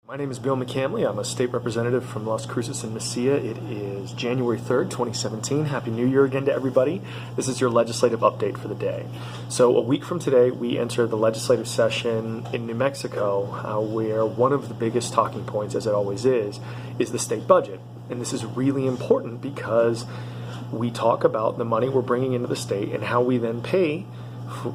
My name is Bill McCamley. I'm a state representative from Las Cruces and Mesilla. It is January 3rd, 2017. Happy New Year again to everybody. This is your legislative update for the day. So a week from today, we enter the legislative session in New Mexico, where one of the biggest talking points, as it always is the state budget. And this is really important because we talk about the money we're bringing into the state and how we then pay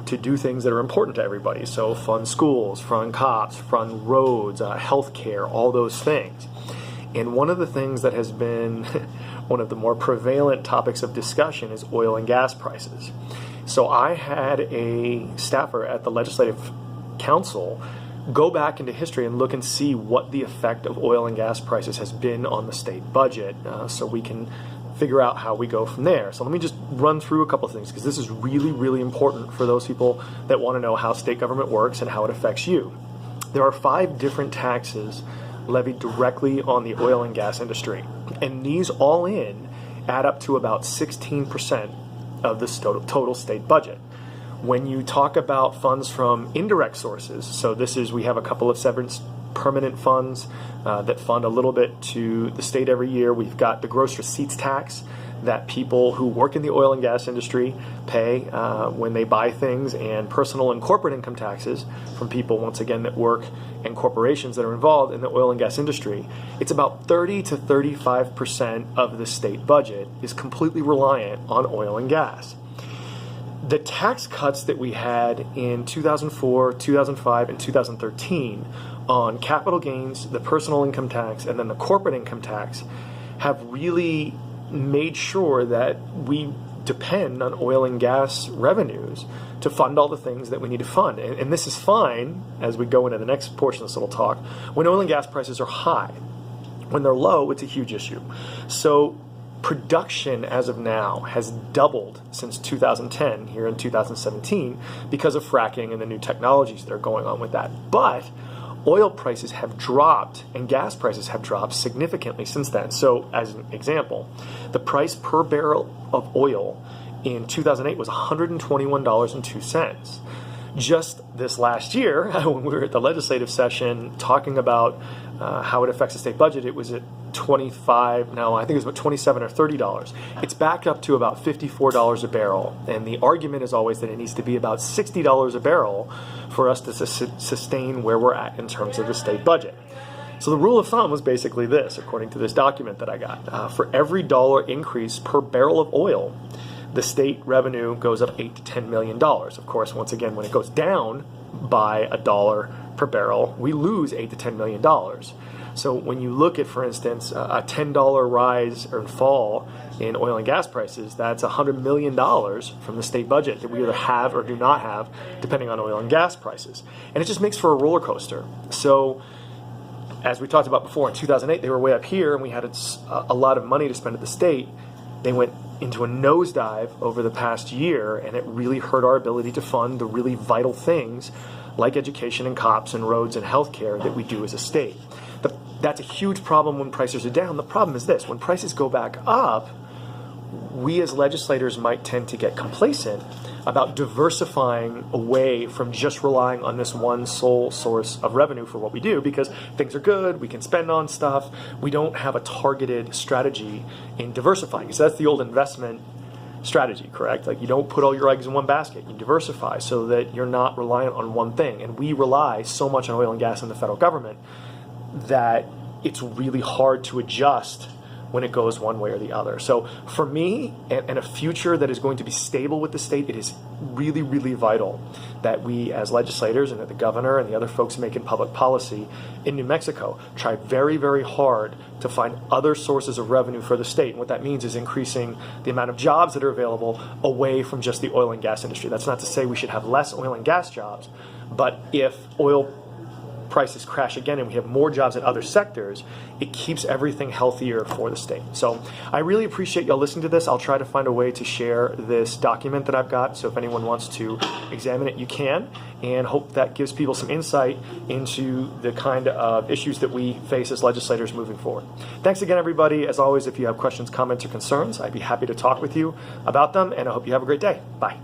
to do things that are important to everybody. So fund schools, fund cops, fund roads, healthcare, all those things. And one of the things that has been one of the more prevalent topics of discussion is oil and gas prices. So I had a staffer at the Legislative Council go back into history and look and see what the effect of oil and gas prices has been on the state budget, so we can figure out how we go from there. So let me just run through a couple of things, because this is really, really important for those people that want to know how state government works and how it affects you. There are 5 different taxes levied directly on the oil and gas industry, and these all in add up to about 16% of the total state budget. When you talk about funds from indirect sources, so we have a couple of severance permanent funds that fund a little bit to the state every year. We've got the gross receipts tax that people who work in the oil and gas industry pay when they buy things, and personal and corporate income taxes from people, once again, that work in corporations that are involved in the oil and gas industry. It's about 30 to 35% of the state budget is completely reliant on oil and gas. The tax cuts that we had in 2004, 2005, and 2013 on capital gains, the personal income tax, and then the corporate income tax have really made sure that we depend on oil and gas revenues to fund all the things that we need to fund. And this is fine as we go into the next portion of this little talk. When oil and gas prices are high, when they're low, it's a huge issue. So production as of now has doubled since 2010 here in 2017 because of fracking and the new technologies that are going on with that. But oil prices have dropped and gas prices have dropped significantly since then. So as an example, the price per barrel of oil in 2008 was $121.02. Just this last year, when we were at the legislative session talking about how it affects the state budget, it was at $25, no, I think it was about $27 or $30. It's back up to about $54 a barrel. And the argument is always that it needs to be about $60 a barrel for us to sustain where we're at in terms of the state budget. So the rule of thumb was basically this, according to this document that I got. For every dollar increase per barrel of oil, the state revenue goes up $8 to $10 million. Of course, once again, when it goes down by $1 per barrel, we lose $8 to $10 million. So when you look at, for instance, a $10 rise or fall in oil and gas prices, that's $100 million from the state budget that we either have or do not have, depending on oil and gas prices. And it just makes for a roller coaster. So as we talked about before, in 2008, they were way up here, and we had a lot of money to spend at the state. They went into a nosedive over the past year, and it really hurt our ability to fund the really vital things like education and cops and roads and healthcare that we do as a state. That's a huge problem when prices are down. The problem is this: when prices go back up, we as legislators might tend to get complacent about diversifying away from just relying on this one sole source of revenue for what we do, because things are good, we can spend on stuff. We don't have a targeted strategy in diversifying. So that's the old investment strategy, correct? Like, you don't put all your eggs in one basket. You diversify so that you're not reliant on one thing. And we rely so much on oil and gas in the federal government that it's really hard to adjust when it goes one way or the other. So for me, and a future that is going to be stable with the state, it is really, really vital that we as legislators and that the governor and the other folks making public policy in New Mexico try very, very hard to find other sources of revenue for the state. And what that means is increasing the amount of jobs that are available away from just the oil and gas industry. That's not to say we should have less oil and gas jobs, but if oil prices crash again and we have more jobs in other sectors, it keeps everything healthier for the state. So I really appreciate y'all listening to this. I'll try to find a way to share this document that I've got, so if anyone wants to examine it, you can, and hope that gives people some insight into the kind of issues that we face as legislators moving forward. Thanks again, everybody. As always, if you have questions, comments, or concerns, I'd be happy to talk with you about them, and I hope you have a great day. Bye.